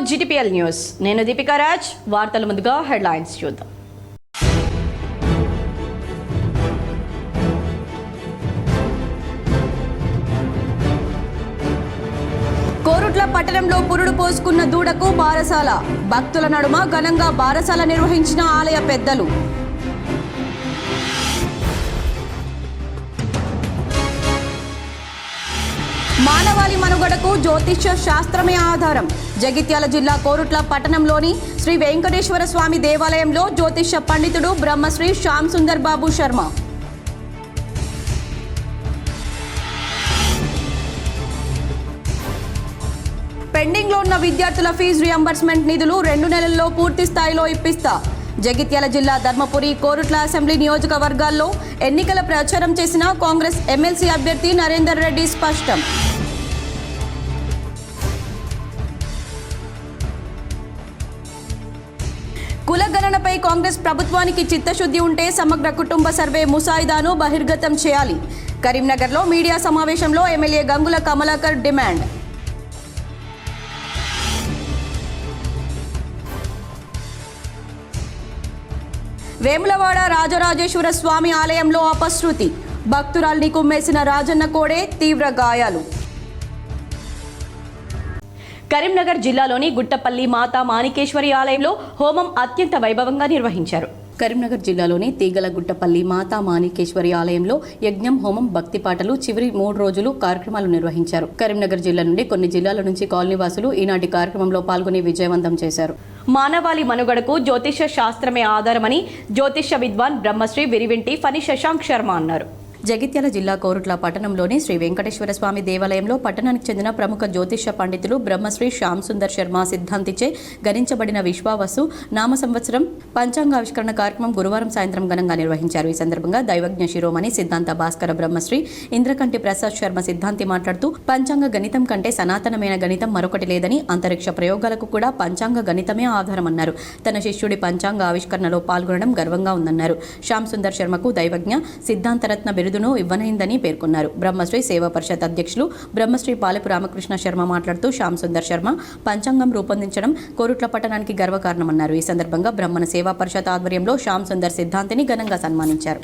GTPL news. నేను దీపికా రాజ్. వార్తల ముందుగా హెడ్లైన్స్ చూద్దాం. కోరుట్ల పట్టణంలో పురుడు పోసుకున్న దూడకు బారసాల. భక్తుల నడుమ ఘనంగా బారసాల నిర్వహించిన ఆలయ పెద్దలు. మానవాళి మనుగడకు జ్యోతిష్య శాస్త్రమే ఆధారం. జగిత్యాల జిల్లా కోరుట్ల పట్టణంలోని శ్రీ వెంకటేశ్వర స్వామి దేవాలయంలో జ్యోతిష్య పండితుడు బ్రహ్మశ్రీ శ్యామ్ సుందర్ బాబు శర్మ. పెండింగ్లో ఉన్న విద్యార్థుల ఫీజు రియంబర్స్మెంట్ నిధులు 2 నెలల్లో పూర్తి స్థాయిలో ఇప్పిస్తా. జగిత్యాల జిల్లా ధర్మపురి కోరుట్ల అసెంబ్లీ నియోజకవర్గాల్లో ఎన్నికల ప్రచారం చేసిన కాంగ్రెస్ ఎమ్మెల్సీ అభ్యర్థి నరేందర్ రెడ్డి స్పష్టం. కులగణనపై కాంగ్రెస్ ప్రభుత్వానికి చిత్తశుద్ధి ఉంటే సమగ్ర కుటుంబ సర్వే ముసాయిదాను బహిర్గతం చేయాలి. కరీంనగర్లో మీడియా సమావేశంలో ఎమ్మెల్యే గంగుల కమలాకర్ డిమాండ్. వేములవాడ రాజరాజేశ్వర స్వామి ఆలయంలో అపశృతి. భక్తురాల్ని కుమ్మేసిన రాజన్న కోడే తీవ్ర గాయాలు. కరీంనగర్ జిల్లాలోని గుట్టపల్లి మాతా మాణికేశ్వరి ఆలయంలో హోమం అత్యంత వైభవంగా నిర్వహించారు. కరీంనగర్ జిల్లాలోని తీగలగుట్టపల్లి మాతా మాణికేశ్వరి ఆలయంలో యజ్ఞం, హోమం, భక్తి పాటలు చివరి 3 రోజులు కార్యక్రమాలు నిర్వహించారు. కరీంనగర్ జిల్లా నుండి కొన్ని జిల్లాల నుంచి కాలనీవాసులు ఈనాటి కార్యక్రమంలో పాల్గొని విజయవంతం చేశారు. మానవాళి మనుగడకు జ్యోతిష శాస్త్రమే ఆధారమని జ్యోతిష విద్వాన్ బ్రహ్మశ్రీ విరివింటి ఫణి శశాంక్ శర్మ అన్నారు. జగిత్యాల జిల్లా కోరుట్ల పట్టణంలోని శ్రీ వెంకటేశ్వర స్వామి దేవాలయంలో పట్టణానికి చెందిన ప్రముఖ జ్యోతిష్య పండితులు బ్రహ్మశ్రీ శ్యామ్ సుందర్ శర్మ సిద్ధాంతిచే గణించబడిన విశ్వావసు నామ సంవత్సరం పంచాంగావిష్కరణ కార్యక్రమం గురువారం సాయంత్రం ఘనంగా నిర్వహించారు. ఈ సందర్భంగా దైవజ్ఞ శిరోమణి సిద్ధాంత భాస్కర బ్రహ్మశ్రీ ఇంద్రకంటి ప్రసాద్ శర్మ సిద్ధాంతి మాట్లాడుతూ పంచాంగ గణితం కంటే సనాతనమైన గణితం మరొకటి లేదని, అంతరిక్ష ప్రయోగాలకు కూడా పంచాంగ గణితమే ఆధారమన్నారు. తన శిష్యుడి పంచాంగ ఆవిష్కరణలో పాల్గొనడం గర్వంగా ఉందన్నారు. శ్యామ్ సుందర్ శర్మకు దైవజ్ఞ సిద్ధాంతరత్న బిరుదును ఇవ్వనైందని పేర్కొన్నారు. బ్రహ్మశ్రీ సేవా పరిషత్ అధ్యక్షులు బ్రహ్మశ్రీ పాలెపు రామకృష్ణ శర్మ మాట్లాడుతూ శ్యామ్ సుందర్ శర్మ పంచాంగం రూపొందించడం కోరుట్ల పట్టణానికి గర్వకారణమన్నారు. ఈ సందర్భంగా బ్రహ్మణ సేవా పరిషత్ ఆధ్వర్యంలో శ్యామ్ సుందర్ సిద్ధాంతిని ఘనంగా సన్మానించారు.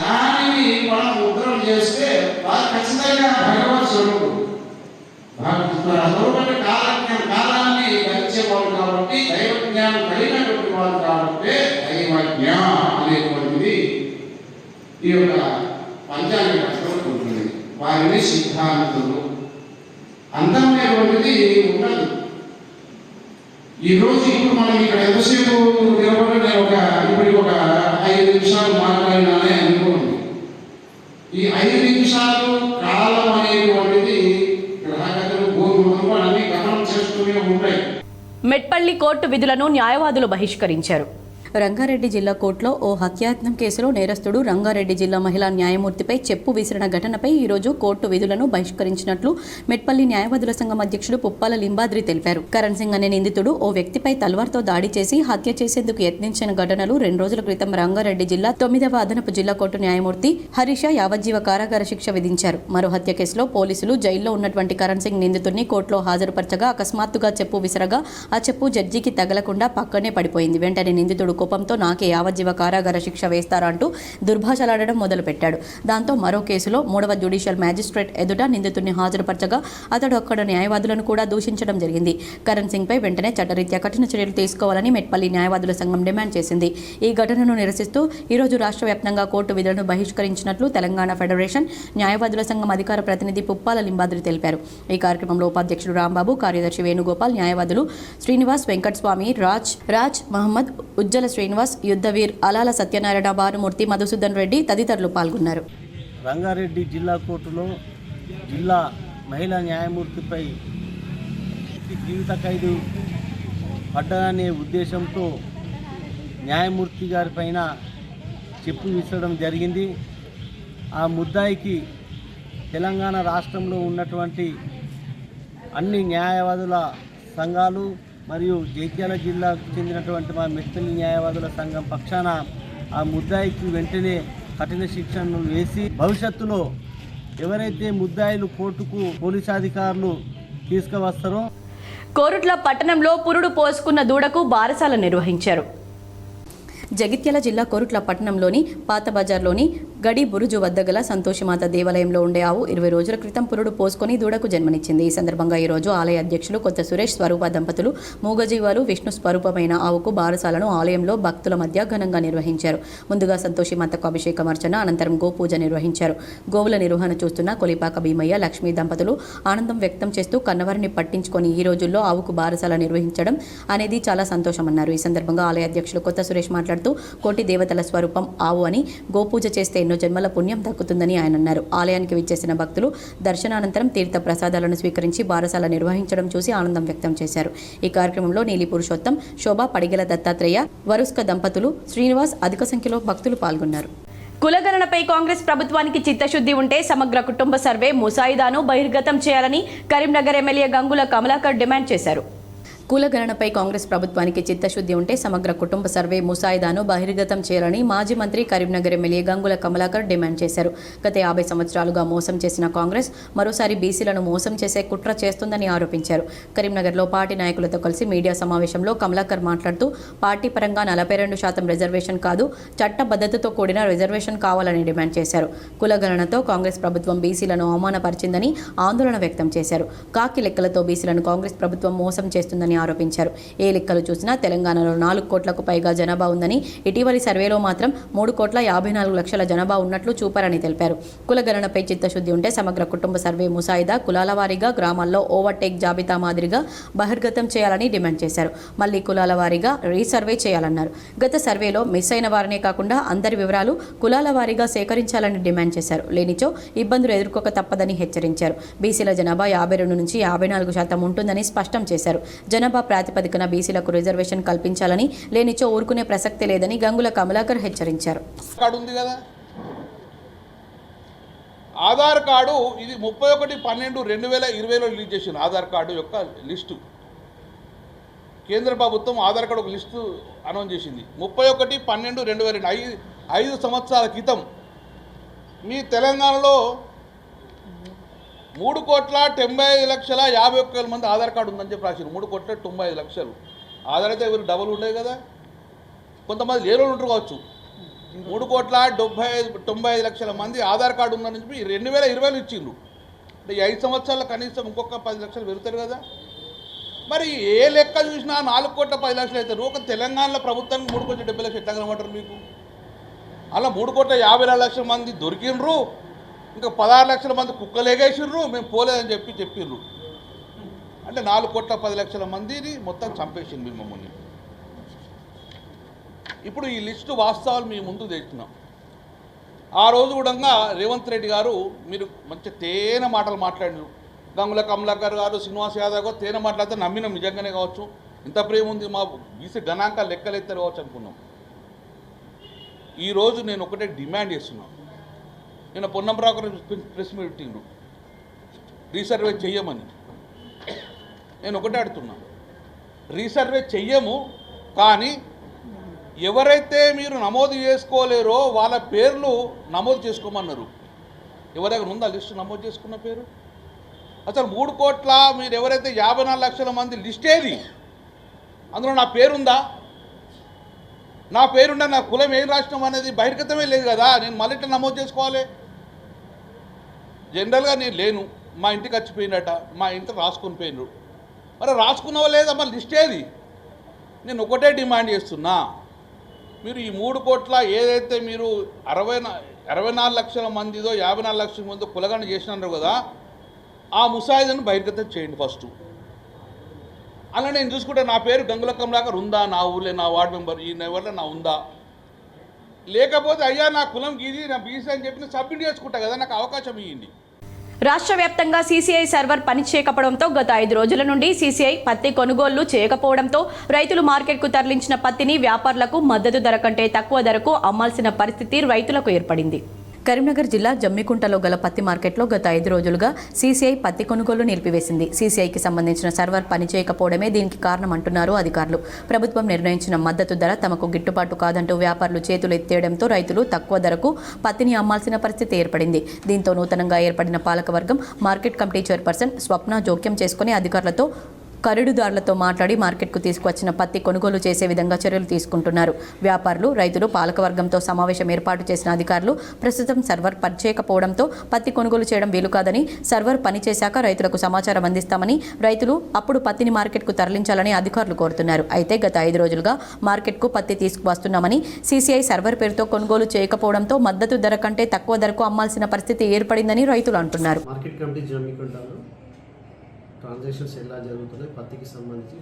పంచాంగ శాస్త్రం ఉంటుంది. వారిని సిద్ధాంతులు అందమైనటువంటిది ఉండదు. ఈరోజు ఇప్పుడు మనం ఇక్కడ ఎంతసేపు నిలబడి ఇప్పటికి ఒక 5 నిమిషాలు మాట్లాడినానే అనుకోండి. ఈ 5 నిమిషాలు కాలం అనేటువంటిది గ్రహగతులు, భూములు అన్ని గమనం చేస్తూనే ఉంటాయి. మెట్పల్లి కోర్టు విధులను న్యాయవాదులు బహిష్కరించారు. రంగారెడ్డి జిల్లా కోర్టులో ఓ హత్యాయత్నం కేసులో నేరస్తుడు రంగారెడ్డి జిల్లా మహిళా న్యాయమూర్తిపై చెప్పు విసిరిన ఘటనపై ఈరోజు కోర్టు విధులను బహిష్కరించినట్లు మెట్పల్లి న్యాయవాదుల సంఘం అధ్యక్షుడు పుప్పాల లింబాద్రి తెలిపారు. కరణ్ సింగ్ అనే నిందితుడు ఓ వ్యక్తిపై తల్వార్తో దాడి చేసి హత్య చేసేందుకు యత్నించిన ఘటనలు 2 రోజుల క్రితం రంగారెడ్డి జిల్లా 9వ అదనపు జిల్లా కోర్టు న్యాయమూర్తి హరీష యావజ్జీవ కారాగార శిక్ష విధించారు. మరో హత్య కేసులో పోలీసులు జైల్లో ఉన్నటువంటి కరణ్ సింగ్ నిందితుడిని కోర్టులో హాజరుపరచగా అకస్మాత్తుగా చెప్పు విసరగా ఆ చెప్పు జడ్జికి తగలకుండా పక్కనే పడిపోయింది. వెంటనే నిందితుడు కోపంతో నాకే యావజ్జీవ కారాగార శిక్ష వేస్తారా అంటూ దుర్భాషలాడడం మొదలుపెట్టాడు. దాంతో మరో కేసులో 3వ జ్యుడిషియల్ మ్యాజిస్ట్రేట్ ఎదుట నిందితుడిని హాజరుపరచగా అతడు అక్కడ న్యాయవాదులను కూడా దూషించడం జరిగింది. కరణ్ సింగ్ పై వెంటనే చట్టరీత్యా కఠిన చర్యలు తీసుకోవాలని మెట్పల్లి న్యాయవాదుల సంఘం డిమాండ్ చేసింది. ఈ ఘటనను నిరసిస్తూ ఈరోజు రాష్ట్ర వ్యాప్తంగా కోర్టు విధులను బహిష్కరించినట్లు తెలంగాణ ఫెడరేషన్ న్యాయవాదుల సంఘం అధికార ప్రతినిధి పుప్పాల లింబాద్రి తెలిపారు. ఈ కార్యక్రమంలో ఉపాధ్యక్షుడు రాంబాబు, కార్యదర్శి వేణుగోపాల్, న్యాయవాదులు శ్రీనివాస్, వెంకటస్వామి, రాజ్ మహమ్మద్, ఉజ్జల శ్రీనివాస్, యుద్ధవీర్, అలాల సత్యనారాయణ, భానుమూర్తి, మధుసూదన్ రెడ్డి తదితరులు పాల్గొన్నారు. రంగారెడ్డి జిల్లా కోర్టులో జిల్లా మహిళా న్యాయమూర్తిపై జీవిత ఖైదు పడ్డదనే ఉద్దేశంతో న్యాయమూర్తి గారి పైన చెప్పు విసరడం జరిగింది. ఆ ముద్దాయికి తెలంగాణ రాష్ట్రంలో ఉన్నటువంటి అన్ని న్యాయవాదుల సంఘాలు మరియు జగిత్యాల జిల్లాకు చెందినటువంటి మా మెట్పల్లి న్యాయవాదుల సంఘం పక్షాన ఆ ముద్దాయికి వెంటనే కఠిన శిక్షను వేసి భవిష్యత్తులో ఎవరైతే ముద్దాయిలు కోర్టుకు పోలీసు అధికారులు తీసుకువస్తారో కోరుట్ల పట్టణంలో పురుడు పోసుకున్న దూడకు బారసాల నిర్వహించారు. జగిత్యాల జిల్లా కోరుట్ల పట్టణంలోని పాత బజార్లోని గడి బురుజు వద్ద గల సంతోషిమాత దేవాలయంలో ఉండే ఆవు 20 రోజుల క్రితం పురుడు పోసుకొని దూడకు జన్మనిచ్చింది. ఈ సందర్భంగా ఈరోజు ఆలయ అధ్యక్షులు కొత్త సురేష్ స్వరూప దంపతులు మూగజీవాలు విష్ణు స్వరూపమైన ఆవుకు బారసాలను ఆలయంలో భక్తుల మధ్య ఘనంగా నిర్వహించారు. ముందుగా సంతోషిమాతకు అభిషేకం అర్చన, అనంతరం గోపూజ నిర్వహించారు. గోవుల నిర్వహణ చూస్తున్న కొలిపాక భీమయ్య, లక్ష్మీ దంపతులు ఆనందం వ్యక్తం చేస్తూ కన్నవారిని పట్టించుకొని ఈ రోజుల్లో ఆవుకు బారసాల నిర్వహించడం అనేది చాలా సంతోషమన్నారు. ఈ సందర్భంగా ఆలయ అధ్యక్షులు కొత్త సురేష్ మాట్లాడుతూ కోటి దేవతల స్వరూపం ఆవు అని, గోపూజ చేస్తే ఎన్నో జన్మల పుణ్యం దక్కుతుందని ఆయన అన్నారు. ఆలయానికి విచ్చేసిన భక్తులు దర్శనానంతరం తీర్థ ప్రసాదాలను స్వీకరించి బారసాల నిర్వహించడం చూసి ఆనందం వ్యక్తం చేశారు. ఈ కార్యక్రమంలో నీలి పురుషోత్తం, శోభ, పడిగెల దత్తాత్రేయ, వరుస్క దంపతులు, శ్రీనివాస్ అధిక సంఖ్యలో భక్తులు పాల్గొన్నారు. కులగణనపై కాంగ్రెస్ ప్రభుత్వానికి చిత్తశుద్ధి ఉంటే సమగ్ర కుటుంబ సర్వే ముసాయిదాను బహిర్గతం చేయాలని కరీంనగర్ ఎమ్మెల్యే గంగుల కమలాకర్ డిమాండ్ చేశారు. కులగణనపై కాంగ్రెస్ ప్రభుత్వానికి చిత్తశుద్ధి ఉంటే సమగ్ర కుటుంబ సర్వే ముసాయిదాను బహిర్గతం చేయాలని మాజీ మంత్రి కరీంనగర్ ఎమ్మెల్యే గంగుల కమలాకర్ డిమాండ్ చేశారు. గత 50 సంవత్సరాలుగా మోసం చేసిన కాంగ్రెస్ మరోసారి బీసీలను మోసం చేసే కుట్ర చేస్తుందని ఆరోపించారు. కరీంనగర్లో పార్టీ నాయకులతో కలిసి మీడియా సమావేశంలో కమలాకర్ మాట్లాడుతూ పార్టీ పరంగా 42% రిజర్వేషన్ కాదు, చట్టబద్ధతతో కూడిన రిజర్వేషన్ కావాలని డిమాండ్ చేశారు. కులగణనతో కాంగ్రెస్ ప్రభుత్వం బీసీలను అవమానపరిచిందని ఆందోళన వ్యక్తం చేశారు. కాకి లెక్కలతో బీసీలను కాంగ్రెస్ ప్రభుత్వం మోసం చేస్తుందని ఆరోపించారు. ఏ లెక్కలు చూసినా తెలంగాణలో 4 కోట్లకు పైగా జనాభా ఉందని, ఇటీవలి సర్వేలో మాత్రం 3,54,00,000 జనాభా ఉన్నట్లు చూపారని తెలిపారు. కులగణనపై చిత్తశుద్ధి ఉంటే సమగ్ర కుటుంబ సర్వే ముసాయిదా కులాల వారీగా గ్రామాల్లో ఓవర్టేక్ జాబితా మాదిరిగా బహిర్గతం చేయాలని డిమాండ్ చేశారు. మళ్లీ కులాల వారీగా రీసర్వే చేయాలన్నారు. గత సర్వేలో మిస్ అయిన వారినే కాకుండా అందరి వివరాలు కులాల వారీగా సేకరించాలని డిమాండ్ చేశారు. లేనిచో ఇబ్బందులు ఎదుర్కోక తప్పదని హెచ్చరించారు. బీసీల జనాభా 52 నుంచి 54% ఉంటుందని స్పష్టం చేశారు. జనాభా ప్రాతిపదికన బీసీలకు రిజర్వేషన్ కల్పించాలని, లేనిచో ఊరుకునే ప్రసక్తి లేదని గంగుల కమలాకర్ హెచ్చరించారు. ఆధార్ కార్డు ఇది 31/12/2020లో రిలీజ్ చేసిన ఆధార్ కార్డు యొక్క లిస్టు. కేంద్ర ప్రభుత్వం ఆధార్ కార్డు ఒక లిస్టు అనౌన్స్ చేసింది 31/12/2020, 5 సంవత్సరాల క్రితం. మీ తెలంగాణలో 3,95,51,000 మంది ఆధార్ కార్డు ఉందని చెప్పి రాశారు. 3,95,00,000 ఆధార్ అయితే ఎవరు డబుల్ ఉండేది కదా, కొంతమంది లేని వాళ్ళు ఉంటారు కావచ్చు. 3,95,00,000 మంది ఆధార్ కార్డు ఉందని చెప్పి 2020లో ఇచ్చిండ్రు. అంటే 5 సంవత్సరాల కనీసం ఇంకొక 10 లక్షలు పెరుగుతారు కదా. మరి ఏ లెక్క చూసినా 4,10,00,000 అవుతారు. ఒక తెలంగాణలో ప్రభుత్వానికి 3,70,00,000 ఎట్లా కనబడరు మీకు? అలా 3,54,00,000 మంది దొరికిండ్రు, ఇంకా 16 లక్షల మంది కుక్కలు ఎగేసిర్రు, మేము పోలేదని చెప్పిర్రు. అంటే 4,10,00,000 మందిని మొత్తం చంపేసింది మమ్మల్ని. ఇప్పుడు ఈ లిస్టు వాస్తవాలు మీ ముందు తెచ్చినాం. ఆ రోజు కూడా రేవంత్ రెడ్డి గారు మీరు మంచి తేనె మాటలు మాట్లాడినారు. గంగుల కమలాకర్ గారు, శ్రీనివాస్ యాదవ్ గారు తేనె మాట్లాడితే నమ్మినాం, నిజంగానే కావచ్చు. ఇంత ప్రేమ ఉంది, మా బీసీ గణాంకాలు లెక్కలెత్తారు కావచ్చు అనుకున్నాం. ఈరోజు నేను ఒకటే డిమాండ్ చేస్తున్నాను. నేను పొన్నంరావు ప్రెస్ మీట్ పెట్టిండు రీసర్వే చెయ్యమని. నేను ఒకటే అడుగుతున్నాను, రీసర్వే చెయ్యము, కానీ ఎవరైతే మీరు నమోదు చేసుకోలేరో వాళ్ళ పేర్లు నమోదు చేసుకోమన్నారు. ఎవరి దగ్గర ఉందా లిస్టు నమోదు చేసుకున్న పేరు? అసలు 3 కోట్ల మీరు ఎవరైతే 54 లక్షల మంది లిస్ట్ ఏది? అందులో నా పేరుందా? నా పేరుండా నా కులం ఏం రాష్ట్రం అనేది బహిర్గతమే లేదు కదా. నేను మళ్ళీ నమోదు చేసుకోవాలి. జనరల్గా నేను లేను, మా ఇంటికి వచ్చిపోయినట, మా ఇంటికి రాసుకొని పోయినరు. మరి రాసుకున్నావా లేదా? మరి లిస్ట్ ఏది? నేను ఒకటే డిమాండ్ చేస్తున్నా, మీరు ఈ 3 కోట్ల ఏదైతే మీరు 64 లక్షల మందిదో 54 లక్షల మందితో కులగణ చేసినారు కదా, ఆ ముసాయిదాను బహిర్గతం చేయండి ఫస్ట్. అలా నేను చూసుకుంటే నా పేరు గంగుల కమలాకర్ ఉందా, నా ఊళ్ళో నా వార్డు మెంబర్ ఈ నెవర్లో నా ఉందా? లేకపోతే అయ్యా నా కులం గీది, నా బీసీ అని చెప్పి సబ్మిట్ చేసుకుంటా కదా, నాకు అవకాశం ఇవ్వండి. రాష్ట్ర వ్యాప్తంగా సీసీఐ సర్వర్ పనిచేయకపోవడంతో గత 5 రోజుల నుండి సీసీఐ పత్తి కొనుగోళ్లు చేయకపోవడంతో రైతులు మార్కెట్కు తరలించిన పత్తిని వ్యాపారులకు మద్దతు ధర కంటే తక్కువ ధరకు అమ్మాల్సిన పరిస్థితి రైతులకు ఏర్పడింది. కరీంనగర్ జిల్లా జమ్మికుంటలో గల పత్తి మార్కెట్లో గత 5 రోజులుగా సీసీఐ పత్తి కొనుగోలు నిలిపివేసింది. సీసీఐకి సంబంధించిన సర్వర్ పనిచేయకపోవడమే దీనికి కారణం అంటున్నారు అధికారులు. ప్రభుత్వం నిర్ణయించిన మద్దతు ధర తమకు గిట్టుబాటు కాదంటూ వ్యాపారులు చేతులు ఎత్తేయడంతో రైతులు తక్కువ ధరకు పత్తిని అమ్మాల్సిన పరిస్థితి ఏర్పడింది. దీంతో నూతనంగా ఏర్పడిన పాలకవర్గం మార్కెట్ కమిటీ చైర్పర్సన్ స్వప్న జోక్యం చేసుకుని అధికారులతో ఖరీదుదారులతో మాట్లాడి మార్కెట్కు తీసుకువచ్చిన పత్తి కొనుగోలు చేసే విధంగా చర్యలు తీసుకుంటున్నారు. వ్యాపారులు, రైతులు, పాలకవర్గంతో సమావేశం ఏర్పాటు చేసిన అధికారులు ప్రస్తుతం సర్వర్ పనిచేయకపోవడంతో పత్తి కొనుగోలు చేయడం వీలు కాదని, సర్వర్ పనిచేశాక రైతులకు సమాచారం అందిస్తామని, రైతులు అప్పుడు పత్తిని మార్కెట్కు తరలించాలని అధికారులు కోరుతున్నారు. అయితే గత 5 రోజులుగా మార్కెట్కు పత్తి తీసుకువస్తున్నామని, సీసీఐ సర్వర్ పేరుతో కొనుగోలు చేయకపోవడంతో మద్దతు ధర కంటే తక్కువ ధరకు అమ్మాల్సిన పరిస్థితి ఏర్పడిందని రైతులు అంటున్నారు. మార్కెట్ కమిటీ జమ్మికుంటారు ట్రాన్సాక్షన్స్ ఎలా జరుగుతున్నాయి పత్తికి సంబంధించి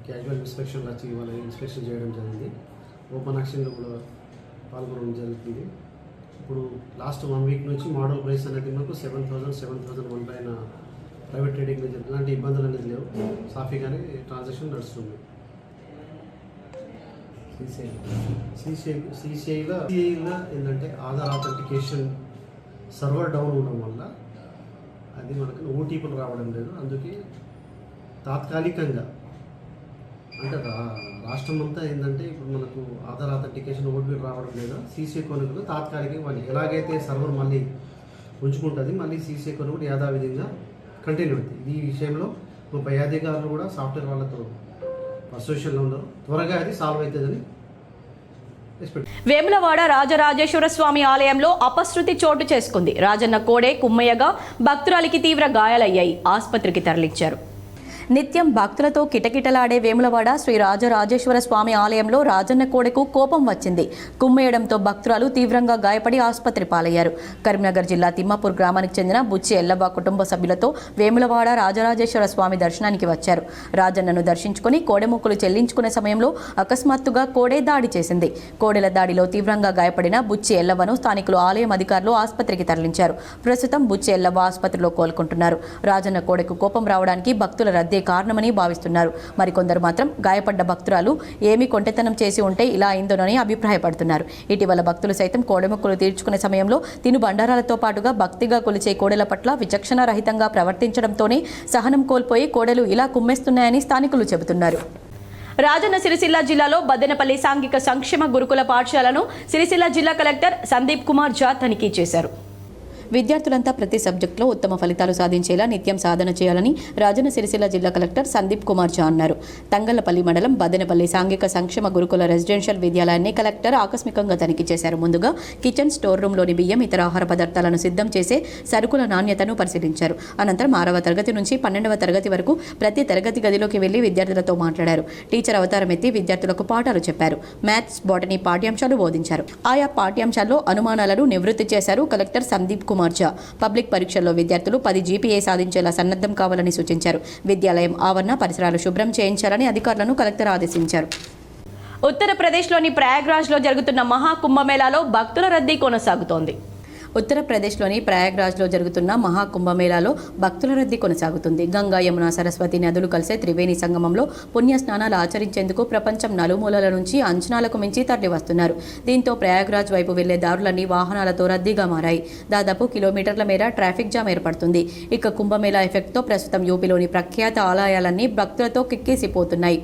క్యాజువల్ ఇన్స్పెక్షన్ వచ్చి వాళ్ళ ఇన్స్పెక్షన్ చేయడం జరిగింది. ఓపెన్ యాక్షన్లో కూడా పాల్గొనడం జరుగుతుంది. ఇప్పుడు లాస్ట్ 1 వీక్ నుంచి మోడల్ ప్రైస్ అనేది మనకు 7,001 పైన ప్రైవేట్ ట్రేడింగ్ ఎలాంటి ఇబ్బందులు అనేది లేవు. సాఫీగానే ట్రాన్సాక్షన్ నడుస్తుంది. సిసిఐలో ఏంటంటే ఆధార్ ఆథెంటికేషన్ సర్వర్ డౌన్ ఉండడం వల్ల అది మనకు ఓటీపీలు రావడం లేదు. అందుకే తాత్కాలికంగా అంటే రాష్ట్రం అంతా ఏంటంటే ఇప్పుడు మనకు ఆధార్ ఆథెంటికేషన్ ఓటీపీలు రావడం లేదు. సీసీఐ కొనుగోలు తాత్కాలికంగా వాళ్ళు ఎలాగైతే సర్వర్ మళ్ళీ ఉంచుకుంటుంది, మళ్ళీ సీసీఐ కొనుగోలు యథావిధిగా కంటిన్యూ అవుతుంది. ఈ విషయంలో మా పై అధికారులు కూడా సాఫ్ట్వేర్ వాళ్ళతో అసోసియేషన్లో ఉన్నారు. త్వరగా అది సాల్వ్ అవుతుందని. వేములవాడ రాజరాజేశ్వర స్వామి ఆలయంలో అపశృతి చోటు చేసుకుంది. రాజన్న కోడే కుమ్మయ్యగా భక్తురాలికి తీవ్ర గాయాలయ్యాయి. ఆసుపత్రికి తరలించారు. నిత్యం భక్తులతో కిటకిటలాడే వేములవాడ శ్రీ రాజరాజేశ్వర స్వామి ఆలయంలో రాజన్న కోడెకు కోపం వచ్చింది. కుమ్మేయడంతో భక్తురాలు తీవ్రంగా గాయపడి ఆసుపత్రి పాలయ్యారు. కరీంనగర్ జిల్లా తిమ్మాపూర్ గ్రామానికి చెందిన బుచ్చి ఎల్లవ్వ కుటుంబ సభ్యులతో వేములవాడ రాజరాజేశ్వర స్వామి దర్శనానికి వచ్చారు. రాజన్నను దర్శించుకుని కోడెముక్కులు చెల్లించుకునే సమయంలో అకస్మాత్తుగా కోడే దాడి చేసింది. కోడెల దాడిలో తీవ్రంగా గాయపడిన బుచ్చి ఎల్లవ్వను స్థానికులు ఆలయం అధికారులు ఆసుపత్రికి తరలించారు. ప్రస్తుతం బుచ్చి ఎల్లవ్వ ఆసుపత్రిలో కోలుకుంటున్నారు. రాజన్న కోడెకు కోపం రావడానికి భక్తుల రద్దీ కారణమని భావిస్తున్నారు. మరికొందరు మాత్రం గాయపడ్డ భక్తురాలు ఏమి కొంటెతనం చేసి ఉంటే ఇలా అయిందోనని అభిప్రాయపడుతున్నారు. ఇటీవల భక్తులు సైతం కోడెముక్కులు తీర్చుకునే సమయంలో తిను బండారాలతో పాటుగా భక్తిగా కొలిచే కోడెల పట్ల విచక్షణ రహితంగా ప్రవర్తించడంతోనే సహనం కోల్పోయి కోడెలు ఇలా కుమ్మేస్తున్నాయని స్థానికులు చెబుతున్నారు. రాజన్న సిరిసిల్ల జిల్లాలో బద్దెనపల్లి సాంఘిక సంక్షేమ గురుకుల పాఠశాలను సిరిసిల్ల జిల్లా కలెక్టర్ సందీప్ కుమార్ ఝా తనిఖీ చేశారు. విద్యార్థులంతా ప్రతి సబ్జెక్టులో ఉత్తమ ఫలితాలు సాధించేలా నిత్యం సాధన చేయాలని రాజన్న సిరిసిల్ల జిల్లా కలెక్టర్ సందీప్ కుమార్ ఝా అన్నారు. తంగళ్లపల్లి మండలం బద్దెనపల్లి సాంఘిక సంక్షేమ గురుకుల రెసిడెన్షియల్ విద్యాలయాన్ని కలెక్టర్ ఆకస్మికంగా తనిఖీ చేశారు. ముందుగా కిచెన్ స్టోర్ రూమ్లోని బియ్యం, ఇతర ఆహార పదార్థాలను సిద్ధం చేసే సరుకుల నాణ్యతను పరిశీలించారు. అనంతరం 6వ తరగతి నుంచి 12వ తరగతి వరకు ప్రతి తరగతి గదిలోకి వెళ్లి విద్యార్థులతో మాట్లాడారు. టీచర్ అవతారం ఎత్తి విద్యార్థులకు పాఠాలు చెప్పారు. మ్యాథ్స్, బాటనీ పాఠ్యాంశాలు బోధించారు. ఆయా పాఠ్యాంశాల్లో అనుమానాలను నివృత్తి చేశారు కలెక్టర్ సందీప్ కుమార్ ఝా. పబ్లిక్ పరీక్షల్లో విద్యార్థులు 10 GPA సాధించేలా సన్నద్ధం కావాలని సూచించారు. విద్యాలయం ఆవరణ పరిసరాలు శుభ్రం చేయించాలని అధికారులను కలెక్టర్ ఆదేశించారు. ఉత్తరప్రదేశ్లోని ప్రయాగ్రాజ్లో జరుగుతున్న మహాకుంభమేళాలో భక్తుల రద్దీ కొనసాగుతోంది. ఉత్తరప్రదేశ్లోని ప్రయాగ్రాజ్లో జరుగుతున్న మహాకుంభమేళాలో భక్తుల రద్దీ కొనసాగుతుంది. గంగా, యమున, సరస్వతి నదులు కలిసే త్రివేణి సంగమంలో పుణ్య స్నానాలు ఆచరించేందుకు ప్రపంచం నలుమూలల నుంచి అంచనాలకు మించి తరలి వస్తున్నారు. దీంతో ప్రయాగ్రాజ్ వైపు వెళ్లే దారులన్నీ వాహనాలతో రద్దీగా మారాయి. దాదాపు కిలోమీటర్ల మేర ట్రాఫిక్ జామ్ ఏర్పడుతుంది. ఇక కుంభమేళా ఎఫెక్ట్తో ప్రస్తుతం యూపీలోని ప్రఖ్యాత ఆలయాలన్నీ భక్తులతో కిక్కిసిపోతున్నాయి.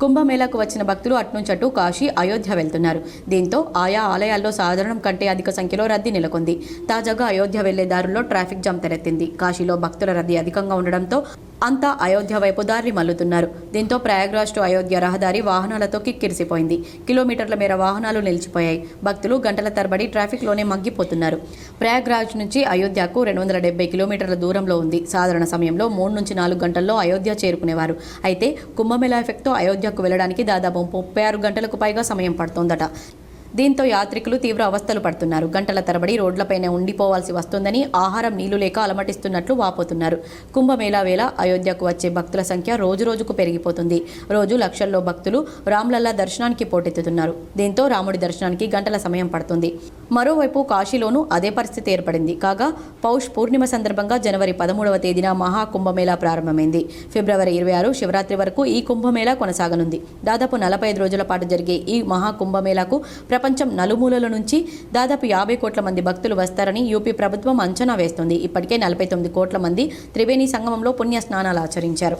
కుంభమేళాకు వచ్చిన భక్తులు అట్నుంచటు కాశీ, అయోధ్య వెళ్తున్నారు. దీంతో ఆయా ఆలయాల్లో సాధారణం కంటే అధిక సంఖ్యలో రద్దీ నెలకొంది. తాజాగా అయోధ్య వెళ్లే దారుల్లో ట్రాఫిక్ జామ్ తలెత్తింది. కాశీలో భక్తుల రద్దీ అధికంగా ఉండడంతో అంతా అయోధ్య వైపు దారి మల్లుతున్నారు. దీంతో ప్రయాగ్రాజ్ టు అయోధ్య రహదారి వాహనాలతో కిక్కిరిసిపోయింది. కిలోమీటర్ల మేర వాహనాలు నిలిచిపోయాయి. భక్తులు గంటల తరబడి ట్రాఫిక్లోనే మగ్గిపోతున్నారు. ప్రయాగ్రాజ్ నుంచి అయోధ్యకు 270 కిలోమీటర్ల దూరంలో ఉంది. సాధారణ సమయంలో 3 నుంచి 4 గంటల్లో అయోధ్య చేరుకునేవారు. అయితే కుంభమేళా ఎఫెక్ట్తో అయోధ్యకు వెళ్లడానికి దాదాపు 36 గంటలకు పైగా సమయం పడుతోందట. దీంతో యాత్రికులు తీవ్ర అవస్థలు పడుతున్నారు. గంటల తరబడి రోడ్లపైనే ఉండిపోవాల్సి వస్తుందని, ఆహారం, నీళ్లు లేక అలమటిస్తున్నట్లు వాపోతున్నారు. కుంభమేళా వేళ అయోధ్యకు వచ్చే భక్తుల సంఖ్య రోజురోజుకు పెరిగిపోతుంది. రోజు లక్షల్లో భక్తులు రామ్లల్లా దర్శనానికి పోటెత్తుతున్నారు. దీంతో రాముడి దర్శనానికి గంటల సమయం పడుతుంది. మరోవైపు కాశీలోనూ అదే పరిస్థితి ఏర్పడింది. కాగా పౌష్ పూర్ణిమ సందర్భంగా జనవరి 13వ తేదీన మహాకుంభమేళా ప్రారంభమైంది. ఫిబ్రవరి 26 శివరాత్రి వరకు ఈ కుంభమేళా కొనసాగనుంది. దాదాపు 45 రోజుల పాటు జరిగే ఈ మహాకుంభమేళాకు ప్రపంచం నలుమూలల నుంచి దాదాపు 50 కోట్ల మంది భక్తులు వస్తారని యూపీ ప్రభుత్వం అంచనా వేస్తుంది. ఇప్పటికే 49 కోట్ల మంది త్రివేణి సంగమంలో పుణ్య స్నానాలు ఆచరించారు.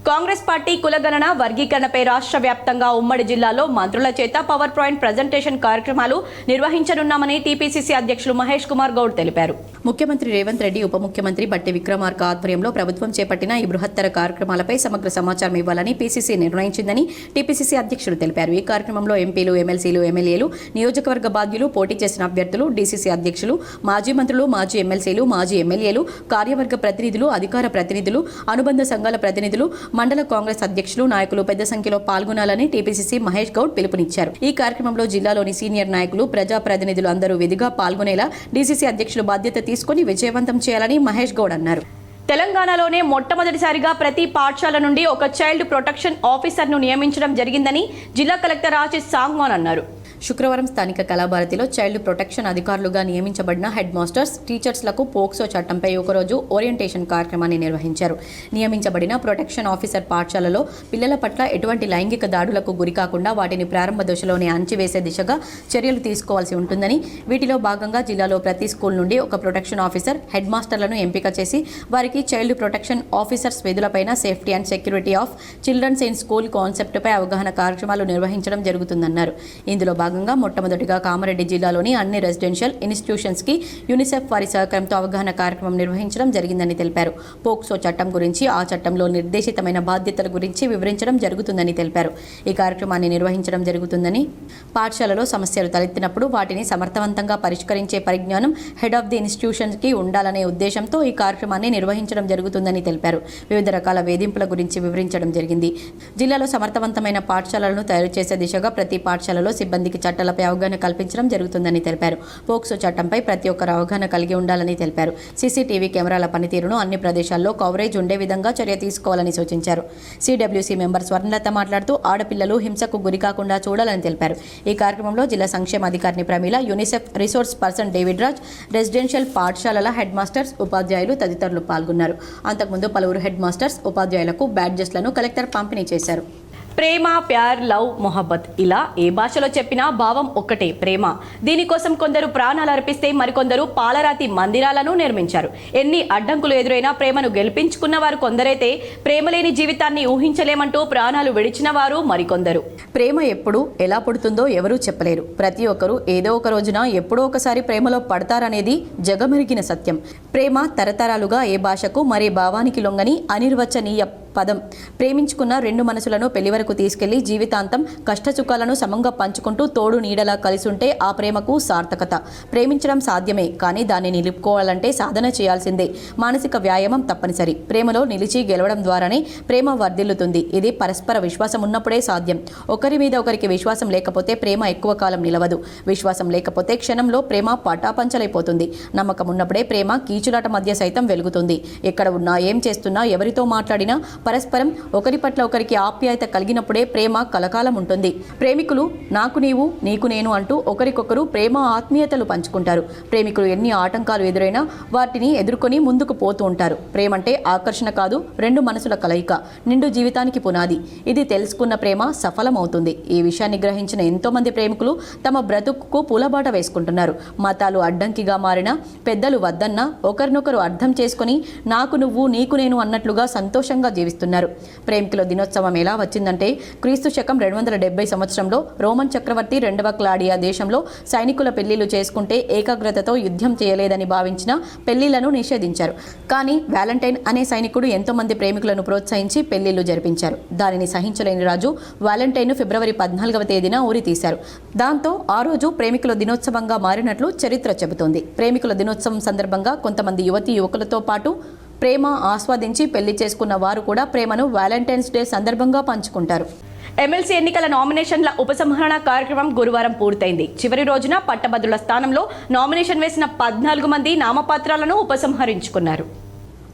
కాంగ్రెస్ పార్టీ కులగణన వర్గీకరణపై రాష్ట్ర వ్యాప్తంగా ఉమ్మడి జిల్లాలో మంత్రుల చేత పవర్ పాయింట్ ప్రజెంటేషన్ కార్యక్రమాలు నిర్వహించనున్నామని టీపీసీసీ అధ్యక్షులు మహేష్ కుమార్ గౌడ్ తెలిపారు. ముఖ్యమంత్రి రేవంత్ రెడ్డి, ఉప ముఖ్యమంత్రి బట్టి విక్రమార్క ఆధ్వర్యంలో ప్రభుత్వం చేపట్టిన ఈ బృహత్తర కార్యక్రమాలపై సమగ్ర సమాచారం ఇవ్వాలని పీసీసీ నిర్ణయించిందని టీపీసీసీ అధ్యక్షులు తెలిపారు. ఈ కార్యక్రమంలో ఎంపీలు, ఎమ్మెల్సీలు, ఎమ్మెల్యేలు, నియోజకవర్గ బాధ్యులు, పోటీ చేసిన అభ్యర్థులు, డీసీసీ అధ్యక్షులు, మాజీ మంత్రులు, మాజీ ఎమ్మెల్సీలు, మాజీ ఎమ్మెల్యేలు, కార్యవర్గ ప్రతినిధులు, అధికార ప్రతినిధులు, అనుబంధ సంఘాల ప్రతినిధులు, మండల కాంగ్రెస్ అధ్యక్షులు, నాయకులు పెద్ద సంఖ్యలో పాల్గొనాలని టీపీసీసీ మహేష్ గౌడ్ పిలుపునిచ్చారు. ఈ కార్యక్రమంలో జిల్లాలోని సీనియర్ నాయకులు, ప్రజా ప్రతినిధులు అందరూ విధిగా పాల్గొనేలా డీసీసీ అధ్యక్షులు బాధ్యత తీసుకుని విజయవంతం చేయాలని మహేష్ గౌడ్ అన్నారు. తెలంగాణలోనే మొట్టమొదటిసారిగా ప్రతి పాఠశాల నుండి ఒక చైల్డ్ ప్రొటెక్షన్ ఆఫీసర్ను నియమించడం జరిగిందని జిల్లా కలెక్టర్ ఆశిష్ సాంగ్వాన్ అన్నారు. శుక్రవారం స్థానిక కళాభారతిలో చైల్డ్ ప్రొటెక్షన్ అధికారులుగా నియమించబడిన హెడ్ మాస్టర్స్, టీచర్స్లకు పోక్సో చట్టంపై ఒకరోజు ఓరియంటేషన్ కార్యక్రమాన్ని నిర్వహించారు. నియమించబడిన ప్రొటెక్షన్ ఆఫీసర్ పాఠశాలలో పిల్లల పట్ల ఎటువంటి లైంగిక దాడులకు గురికాకుండా వాటిని ప్రారంభ దశలోనే అణచివేసే దిశగా చర్యలు తీసుకోవాల్సి ఉంటుందని, వీటిలో భాగంగా జిల్లాలో ప్రతి స్కూల్ నుండి ఒక ప్రొటెక్షన్ ఆఫీసర్, హెడ్ మాస్టర్లను ఎంపిక చేసి వారికి చైల్డ్ ప్రొటెక్షన్ ఆఫీసర్స్ విధులపైన safety and security of childrens in school కాన్సెప్ట్పై అవగాహన కార్యక్రమాలు నిర్వహించడం జరుగుతుందన్నారు. ఇందులో భాగంగా మొట్టమొదటిగా కామారెడ్డి జిల్లాలోని అన్ని రెసిడెన్షియల్ ఇన్స్టిట్యూషన్స్ కి యూనిసెఫ్ వారి సహకారంతో అవగాహన కార్యక్రమం నిర్వహించడం జరిగిందని తెలిపారు. పోక్సో చట్టం గురించి, ఆ చట్టంలో నిర్దేశితమైన బాధ్యతల గురించి వివరించడం జరుగుతుందని తెలిపారు. ఈ కార్యక్రమాన్ని నిర్వహించడం జరుగుతుందని, పాఠశాలలో సమస్యలు తలెత్తినప్పుడు వాటిని సమర్థవంతంగా పరిష్కరించే పరిజ్ఞానం హెడ్ ఆఫ్ ది ఇన్స్టిట్యూషన్ కి ఉండాలనే ఉద్దేశంతో ఈ కార్యక్రమాన్ని నిర్వహించడం జరుగుతుందని తెలిపారు. వివిధ రకాల వేధింపుల గురించి వివరించడం జరిగింది. జిల్లాలో సమర్థవంతమైన పాఠశాలలను తయారు చేసే దిశగా ప్రతి పాఠశాలలో సిబ్బందికి చట్టాలపై అవగాహన కల్పించడం జరుగుతుందని తెలిపారు. పోక్సో చట్టంపై ప్రతి ఒక్కరు అవగాహన కలిగి ఉండాలని తెలిపారు. సీసీటీవీ కెమెరాల పనితీరును అన్ని ప్రదేశాల్లో కవరేజ్ ఉండే విధంగా చర్య తీసుకోవాలని సూచించారు. సిడబ్ల్యూసీ మెంబర్ స్వర్ణలత మాట్లాడుతూ ఆడపిల్లలు హింసకు గురికాకుండా చూడాలని తెలిపారు. ఈ కార్యక్రమంలో జిల్లా సంక్షేమ అధికారిని Pramila, UNICEF resource person David Raj, residential పాఠశాలల హెడ్ మాస్టర్స్, ఉపాధ్యాయులు తదితరులు పాల్గొన్నారు. అంతకుముందు పలువురు హెడ్ మాస్టర్స్, ఉపాధ్యాయులకు బ్యాడ్జెస్లను కలెక్టర్ పంపిణీ చేశారు. ప్రేమ, ప్యార్, లవ్, మొహబ్బత్ ఇలా ఏ భాషలో చెప్పినా భావం ఒక్కటే, ప్రేమ. దీనికోసం కొందరు ప్రాణాలు అర్పిస్తే మరికొందరు పాలరాతి మందిరాలను నిర్మించారు. ఎన్ని అడ్డంకులు ఎదురైనా ప్రేమను గెలిపించుకున్న వారు కొందరైతే ప్రేమ లేని జీవితాన్ని ఊహించలేమంటూ ప్రాణాలు విడిచిన వారు మరికొందరు. ప్రేమ ఎప్పుడు ఎలా పుడుతుందో ఎవరూ చెప్పలేరు. ప్రతి ఒక్కరూ ఏదో ఒక రోజున ఎప్పుడో ఒకసారి ప్రేమలో పడతారనేది జగమెరిగిన సత్యం. ప్రేమ తరతరాలుగా ఏ భాషకు మరే భావానికి లొంగని అనిర్వచనీయ పదం. ప్రేమించుకున్న రెండు మనసులను పెళ్లి వరకు తీసుకెళ్లి జీవితాంతం కష్టసుఖాలను సమంగా పంచుకుంటూ తోడు నీడలా కలిసుంటే ఆ ప్రేమకు సార్థకత. ప్రేమించడం సాధ్యమే, కానీ దాన్ని నిలుపుకోవాలంటే సాధన చేయాల్సిందే. మానసిక వ్యాయామం తప్పనిసరి. ప్రేమలో నిలిచి గెలవడం ద్వారానే ప్రేమ వర్ధిల్లుతుంది. ఇది పరస్పర విశ్వాసం ఉన్నప్పుడే సాధ్యం. ఒకరి మీద ఒకరికి విశ్వాసం లేకపోతే ప్రేమ ఎక్కువ కాలం నిలవదు. విశ్వాసం లేకపోతే క్షణంలో ప్రేమ పటాపంచలైపోతుంది. నమ్మకం ఉన్నప్పుడే ప్రేమ కీచులాట మధ్య సైతం వెలుగుతుంది. ఎక్కడ ఉన్నా, ఏం చేస్తున్నా, ఎవరితో మాట్లాడినా పరస్పరం ఒకరి పట్ల ఒకరికి ఆప్యాయత కలిగినప్పుడే ప్రేమ కలకాలం ఉంటుంది. ప్రేమికులు నాకు నీవు, నీకు నేను అంటూ ఒకరికొకరు ప్రేమ ఆత్మీయతలు పంచుకుంటారు. ప్రేమికులు ఎన్ని ఆటంకాలు ఎదురైనా వాటిని ఎదుర్కొని ముందుకు పోతూ ఉంటారు. ప్రేమంటే ఆకర్షణ కాదు, రెండు మనసుల కలయిక, నిండు జీవితానికి పునాది. ఇది తెలుసుకున్న ప్రేమ సఫలమవుతుంది. ఈ విషయాన్ని గ్రహించిన ఎంతో మంది ప్రేమికులు తమ బ్రతుకుకు పూలబాట వేసుకుంటున్నారు. మతాలు అడ్డంకిగా మారినా, పెద్దలు వద్దన్నా ఒకరినొకరు అర్థం చేసుకుని నాకు నువ్వు, నీకు నేను అన్నట్లుగా సంతోషంగా జీవిస్తున్నారు. ప్రేమికుల దినోత్సవం ఎలా వచ్చిందంటే క్రీస్తు శకం 270 సంవత్సరంలో రోమన్ చక్రవర్తి 2వ క్లాడియా దేశంలో సైనికుల పెళ్లిళ్లు చేసుకుంటే ఏకాగ్రతతో యుద్ధం చేయలేదని భావించిన పెళ్లిళ్లను నిషేధించారు. కానీ వ్యాలంటైన్ అనే సైనికుడు ఎంతో మంది ప్రేమికులను ప్రోత్సహించి పెళ్లిళ్లు జరిపించారు. దానిని సహించలేని రాజు వ్యాలంటైన్ ఫిబ్రవరి 14వ తేదీన ఉరి తీశారు. దాంతో ఆ రోజు ప్రేమికుల దినోత్సవంగా మారినట్లు చరిత్ర చెబుతోంది. ప్రేమికుల దినోత్సవం సందర్భంగా కొంతమంది యువతీ యువకులతో పాటు ప్రేమ ఆస్వాదించి పెళ్లి చేసుకున్న వారు కూడా ప్రేమను వ్యాలంటైన్స్ డే సందర్భంగా పంచుకుంటారు. ఎమ్మెల్సీ ఎన్నికల నామినేషన్ల ఉపసంహరణ కార్యక్రమం గురువారం పూర్తయింది. చివరి రోజున పట్టభద్రుల స్థానంలో నామినేషన్ వేసిన 14 మంది నామపత్రాలను ఉపసంహరించుకున్నారు.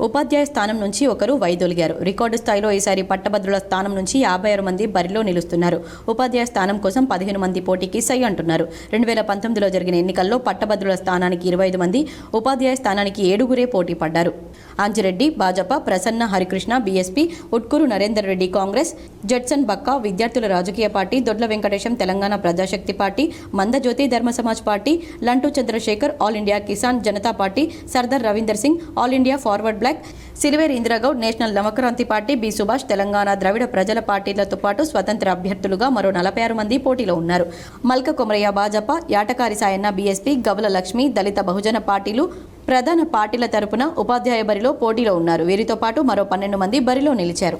ఉపాధ్యాయ స్థానం నుంచి ఒకరు వైదొలిగారు. రికార్డు స్థాయిలో ఈసారి పట్టభద్రుల స్థానం నుంచి 56 మంది బరిలో నిలుస్తున్నారు. ఉపాధ్యాయ స్థానం కోసం 15 మంది పోటీకి సై అంటున్నారు. 2019లో జరిగిన ఎన్నికల్లో పట్టభద్రుల స్థానానికి 25 మంది, ఉపాధ్యాయ స్థానానికి 7గురే పోటీ పడ్డారు. Anjireddy Bhajapa, Prasanna Harikrishna BSP, Utkuru Narender Reddy Congress, Judson Bakka విద్యార్థుల రాజకీయ party, Dodla Venkatesham Telangana Prajashakti party, Mandajyothi Dharma Samaj party, లంటూ Chandrashekar all India Kisan Janata party, Sardar Ravinder Singh all India forward bloc Nayak, Siliveri Indiragoud, national Navakranti party, B Subhash, Telangana Dravida ప్రజల పార్టీలతో పాటు స్వతంత్ర అభ్యర్థులుగా మరో 46 మంది పోటీలో ఉన్నారు. మల్క కొమరయ్య భాజపా, యాటకారి సాయన్న బీఎస్పీ, గవల లక్ష్మి దళిత బహుజన పార్టీలు ప్రధాన పార్టీల తరపున ఉపాధ్యాయ బరిలో పోటీలో ఉన్నారు. వీరితో పాటు మరో 12 మంది బరిలో నిలిచారు.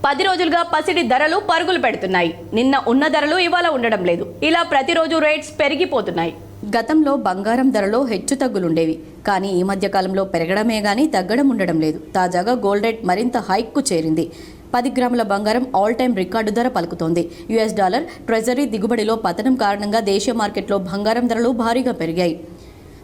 10 రోజులుగా పసిడి ధరలు పరుగులు పెడుతున్నాయి. నిన్న ఉన్న ధరలు ఇవాళ ఉండడం లేదు. ఇలా ప్రతిరోజు రేట్స్ పెరిగిపోతున్నాయి. గతంలో బంగారం ధరలో హెచ్చుతగ్గులుండేవి, కానీ ఈ మధ్య కాలంలో పెరగడమే గానీ తగ్గడం ఉండడం లేదు. తాజాగా గోల్డ్ రేట్ మరింత హైక్కు చేరింది. 10 గ్రాముల బంగారం ఆల్ టైమ్ రికార్డు ధర పలుకుతోంది. యుఎస్ డాలర్ ట్రెజరీ దిగుబడిలో పతనం కారణంగా దేశీయ మార్కెట్లో బంగారం ధరలు భారీగా పెరిగాయి.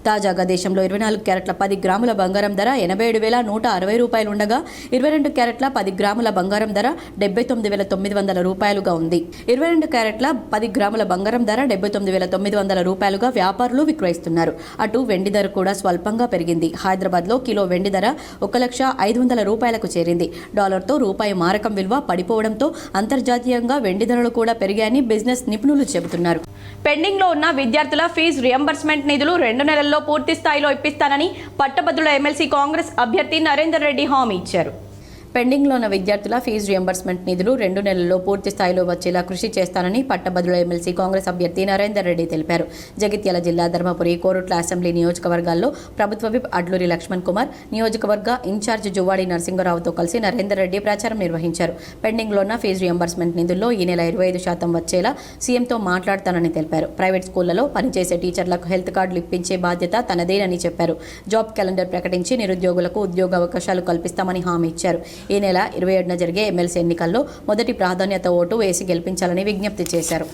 తాజాగా దేశంలో 24 క్యారెట్ల 10 గ్రాముల బంగారం ధర 87,160 రూపాయలు ఉండగా 22 క్యారెట్ల 10 గ్రాముల బంగారం ధర 79,900 రూపాయలుగా ఉంది. 22 క్యారెట్ల 10 గ్రాముల బంగారం ధర 79,900 రూపాయలుగా వ్యాపారులు విక్రయిస్తున్నారు. అటు వెండి ధర కూడా స్వల్పంగా పెరిగింది. హైదరాబాద్లో కిలో వెండి ధర 1,05,000 రూపాయలకు చేరింది. డాలర్తో రూపాయి మారకం విలువ పడిపోవడంతో అంతర్జాతీయంగా వెండి ధరలు కూడా పెరిగాయని బిజినెస్ నిపుణులు చెబుతున్నారు. పెండింగ్లో ఉన్న విద్యార్థుల ఫీజు రియంబర్స్మెంట్ నిధులు 2 నెలల్లో పూర్తి స్థాయిలో ఇప్పిస్తానని పట్టభద్రుల ఎమ్మెల్సీ కాంగ్రెస్ అభ్యర్థి నరేందర్ రెడ్డి హామీ ఇచ్చారు. పెండింగ్లో ఉన్న విద్యార్థుల ఫీజు రియంబర్స్మెంట్ నిధులు 2 నెలల్లో పూర్తి స్థాయిలో వచ్చేలా కృషి చేస్తానని పట్టభద్రుల ఎమ్మెల్సీ కాంగ్రెస్ అభ్యర్థి నరేందర్ రెడ్డి తెలిపారు. జగిత్యాల జిల్లా ధర్మపురి, కోరుట్ల అసెంబ్లీ నియోజకవర్గాల్లో ప్రభుత్వ విప్ అడ్లూరి లక్ష్మణ్ కుమార్, నియోజకవర్గ ఇన్ఛార్జ్ జువ్వాడి నరసింగరావుతో కలిసి నరేందర్ రెడ్డి ప్రచారం నిర్వహించారు. పెండింగ్లో ఉన్న ఫీజు రియంబర్స్మెంట్ నిధుల్లో ఈ నెల 25% వచ్చేలా సీఎంతో మాట్లాడతానని తెలిపారు. ప్రైవేట్ స్కూళ్లలో పనిచేసే టీచర్లకు హెల్త్ కార్డులు ఇప్పించే బాధ్యత తనదేనని చెప్పారు. జాబ్ క్యాలెండర్ ప్రకటించి నిరుద్యోగులకు ఉద్యోగ అవకాశాలు కల్పిస్తామని హామీ ఇచ్చారు. ఈ నెల 27న జరిగే ఎమ్మెల్సీ ఎన్నికల్లో మొదటి ప్రాధాన్యత ఓటు వేసి గెలిపించాలని విజ్ఞప్తి చేశారు.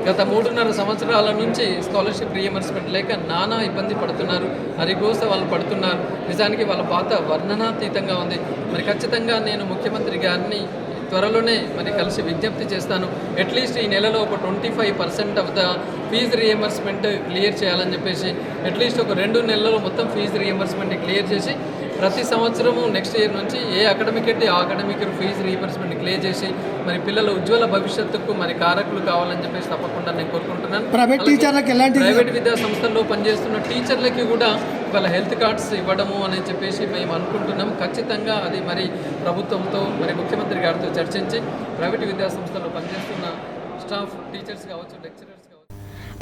గత 3.5 సంవత్సరాల నుంచి స్కాలర్షిప్ రియంబర్స్మెంట్ లేక నానా ఇబ్బంది పడుతున్నారు. హరిగోస వాళ్ళు పడుతున్నారు. నిజానికి వాళ్ళ బాధ వర్ణనాతీతంగా ఉంది. మరి ఖచ్చితంగా నేను ముఖ్యమంత్రి గారిని త్వరలోనే మరి కలిసి విజ్ఞప్తి చేస్తాను. అట్లీస్ట్ ఈ నెలలో ఒక 25% of the fee reimbursement clear చేయాలని చెప్పేసి, అట్లీస్ట్ ఒక 2 నెలల్లో మొత్తం ఫీజు రియంబర్స్మెంట్ క్లియర్ చేసి ప్రతి సంవత్సరము నెక్స్ట్ ఇయర్ నుంచి ఏ అకాడమిక్ అయితే ఆ అకాడమిక్ ఫీజు రీయింబర్స్మెంట్ క్లియర్ చేసి మరి పిల్లల ఉజ్వల భవిష్యత్తుకు మరి కారకులు కావాలని చెప్పేసి తప్పకుండా నేను కోరుకుంటున్నాను. ప్రైవేట్ విద్యా సంస్థల్లో పనిచేస్తున్న టీచర్లకి కూడా వాళ్ళ హెల్త్ కార్డ్స్ ఇవ్వడము అని చెప్పేసి మేము అనుకుంటున్నాం. ఖచ్చితంగా అది మరి ప్రభుత్వంతో మరి ముఖ్యమంత్రి గారితో చర్చించి ప్రైవేట్ విద్యా సంస్థల్లో పనిచేస్తున్న స్టాఫ్, టీచర్స్ కావచ్చు, లెక్చరర్స్ కావచ్చు.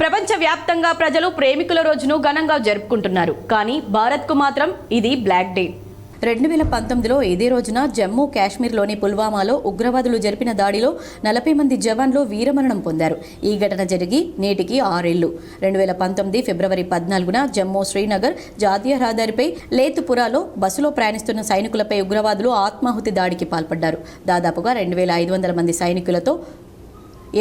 ప్రపంచవ్యాప్తంగా ప్రజలు ప్రేమికుల రోజును ఘనంగా జరుపుకుంటున్నారు. కానీ భారత్కు మాత్రం ఇది బ్లాక్ డే. 2019లో ఇదే రోజున జమ్మూ కాశ్మీర్లోని పుల్వామాలో ఉగ్రవాదులు జరిపిన దాడిలో 40 మంది జవాన్లు వీరమరణం పొందారు. ఈ ఘటన జరిగి నేటికి 6 ఏళ్లు. 2019 ఫిబ్రవరి 14న జమ్మూ శ్రీనగర్ జాతీయ రహదారిపై లేతుపురాలో బస్సులో ప్రయాణిస్తున్న సైనికులపై ఉగ్రవాదులు ఆత్మాహుతి దాడికి పాల్పడ్డారు. దాదాపుగా 2,500 మంది సైనికులతో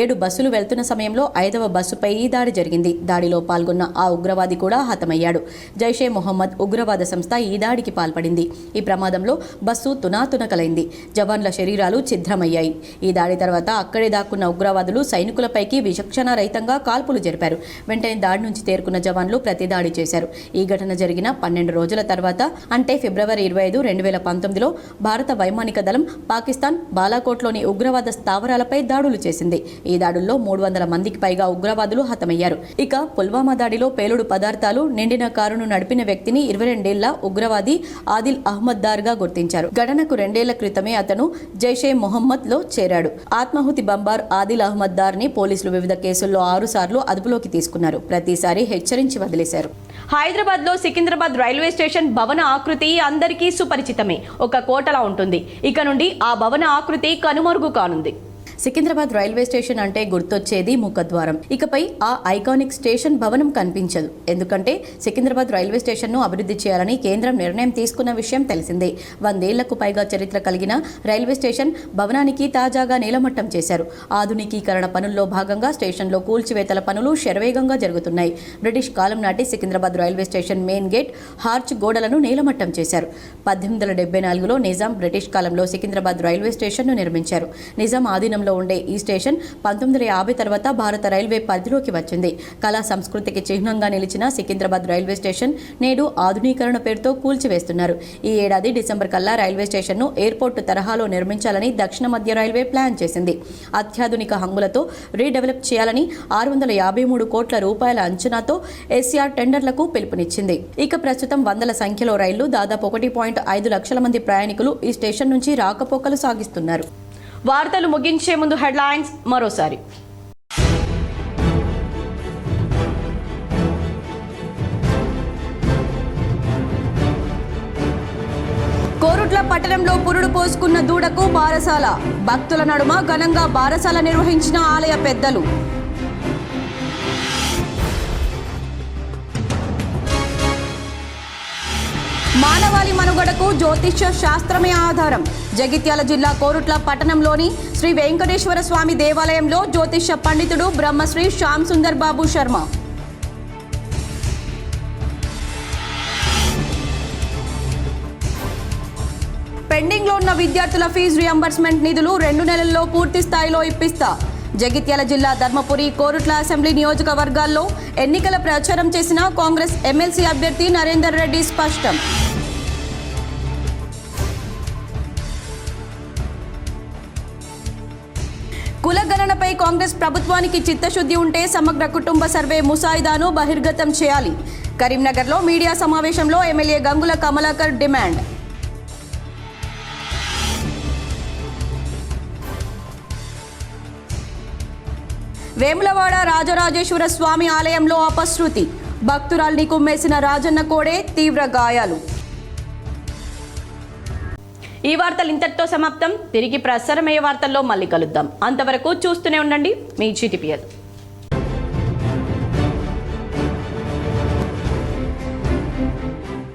7 బస్సులు వెళ్తున్న సమయంలో 5వ బస్సుపై ఈ దాడి జరిగింది. దాడిలో పాల్గొన్న ఆ ఉగ్రవాది కూడా హతమయ్యాడు. జైషే మొహమ్మద్ ఉగ్రవాద సంస్థ ఈ దాడికి పాల్పడింది. ఈ ప్రమాదంలో బస్సు తునాతునకలైంది. జవాన్ల శరీరాలు ఛిద్రమయ్యాయి. ఈ దాడి తర్వాత అక్కడే దాక్కున్న ఉగ్రవాదులు సైనికులపైకి విచక్షణారహితంగా కాల్పులు జరిపారు. వెంటనే దాడి నుంచి తేరుకున్న జవాన్లు ప్రతిదాడి చేశారు. ఈ ఘటన జరిగిన 12 రోజుల తర్వాత అంటే ఫిబ్రవరి 25, 2019లో భారత వైమానిక దళం పాకిస్తాన్ బాలాకోట్లోని ఉగ్రవాద స్థావరాలపై దాడులు చేసింది. ఈ దాడుల్లో 300 మందికి పైగా ఉగ్రవాదులు హతమయ్యారు. ఇక పుల్వామా దాడిలో పేలుడు పదార్థాలు నిండిన కారును నడిపిన వ్యక్తిని 22 ఏళ్ల ఉగ్రవాది ఆదిల్ అహ్మద్ దార్గా గుర్తించారు. ఘటనకు 2 ఏళ్ల క్రితమే అతను జైషే మొహమ్మద్ లో చేరాడు. ఆత్మాహుతి బంబార్ ఆదిల్ అహ్మద్ దార్ని పోలీసులు వివిధ కేసుల్లో 6 సార్లు అదుపులోకి తీసుకున్నారు. ప్రతిసారి హెచ్చరించి వదిలేశారు. హైదరాబాద్ లో సికింద్రాబాద్ రైల్వే స్టేషన్ భవన ఆకృతి అందరికీ సుపరిచితమే. ఒక కోటలా ఉంటుంది. ఇక నుండి ఆ భవన ఆకృతి కనుమరుగు కానుంది. సికింద్రాబాద్ రైల్వే స్టేషన్ అంటే గుర్తొచ్చేది ముఖద్వారం. ఇకపై ఆ ఐకానిక్ స్టేషన్ భవనం కనిపించదు. ఎందుకంటే సికింద్రాబాద్ రైల్వే స్టేషన్ను అభివృద్ధి చేయాలని కేంద్రం నిర్ణయం తీసుకున్న విషయం తెలిసిందే. 100 ఏళ్లకు పైగా చరిత్ర కలిగిన రైల్వే స్టేషన్ భవనానికి తాజాగా నేలమట్టం చేశారు. ఆధునికీకరణ పనుల్లో భాగంగా స్టేషన్లో కూల్చివేతల పనులు శరవేగంగా జరుగుతున్నాయి. బ్రిటిష్ కాలం నాటి Secunderabad railway station main gate, arch గోడలను నేలమట్టం చేశారు. 1874లో నిజాం బ్రిటిష్ కాలంలో సికింద్రాబాద్ రైల్వే స్టేషన్ను నిర్మించారు. నిజాం ఆధీనంలో పట్టణంలో ఉండే ఈ స్టేషన్ 1950 తర్వాత భారత రైల్వే పరిధిలోకి వచ్చింది. కళా సంస్కృతికి చిహ్నంగా నిలిచిన సికింద్రాబాద్ రైల్వే స్టేషన్ నేడు ఆధునీకరణ పేరుతో కూల్చివేస్తున్నారు. ఈ ఏడాది డిసెంబర్ కల్లా రైల్వే స్టేషన్ను ఎయిర్పోర్ట్ తరహాలో నిర్మించాలని దక్షిణ మధ్య రైల్వే ప్లాన్ చేసింది. అత్యాధునిక హంగులతో రీడెవలప్ చేయాలని 653 కోట్ల రూపాయల అంచనాతో ఎస్ఆర్ టెండర్లకు పిలుపునిచ్చింది. ఇక ప్రస్తుతం వందల సంఖ్యలో రైళ్లు దాదాపు 1.5 లక్షల మంది ప్రయాణికులు ఈ స్టేషన్ నుంచి రాకపోకలు సాగిస్తున్నారు. వార్తలు ముగించే ముందు హెడ్లైన్స్ మరోసారి. కోరుట్ల పట్టణంలో పురుడు పోసుకున్న దూడకు బారసాల. భక్తుల నడుమ ఘనంగా బారసాల నిర్వహించిన ఆలయ పెద్దలు. మానవాళి మనుగడకు జ్యోతిష్య శాస్త్రమే ఆధారం. జగిత్యాల జిల్లా కోరుట్ల పట్టణంలోని శ్రీ వెంకటేశ్వర స్వామి దేవాలయంలో జ్యోతిష్య పండితుడు బ్రహ్మశ్రీ శ్యామ్ సుందర్ బాబు శర్మ. పెండింగ్లో ఉన్న విద్యార్థుల ఫీజు రియంబర్స్మెంట్ నిధులు 2 నెలల్లో పూర్తి స్థాయిలో ఇప్పిస్తా. జగిత్యాల జిల్లా ధర్మపురి, కోరుట్ల అసెంబ్లీ నియోజకవర్గాల్లో ఎన్నికల ప్రచారం చేసిన కాంగ్రెస్ ఎమ్మెల్సీ అభ్యర్థి నరేందర్ రెడ్డి స్పష్టం. కులగణనపై కాంగ్రెస్ ప్రభుత్వానికి చిత్తశుద్ధి ఉంటే సమగ్ర కుటుంబ సర్వే ముసాయిదాను బహిర్గతం చేయాలి. కరీంనగర్లో మీడియా సమావేశంలో ఎమ్మెల్యే గంగుల కమలాకర్ డిమాండ్. వేములవాడ రాజరాజేశ్వర స్వామి ఆలయంలో అపశృతి. భక్తురాల్ని కుమ్మేసిన రాజన్న కోడే తీవ్ర గాయాలు. ఈ వార్తలు ఇంతటితో సమాప్తం. తిరిగి ప్రసారమయ్యే వార్తల్లో మళ్ళీ కలుద్దాం. అంతవరకు చూస్తూనే ఉండండి మీ GTPL.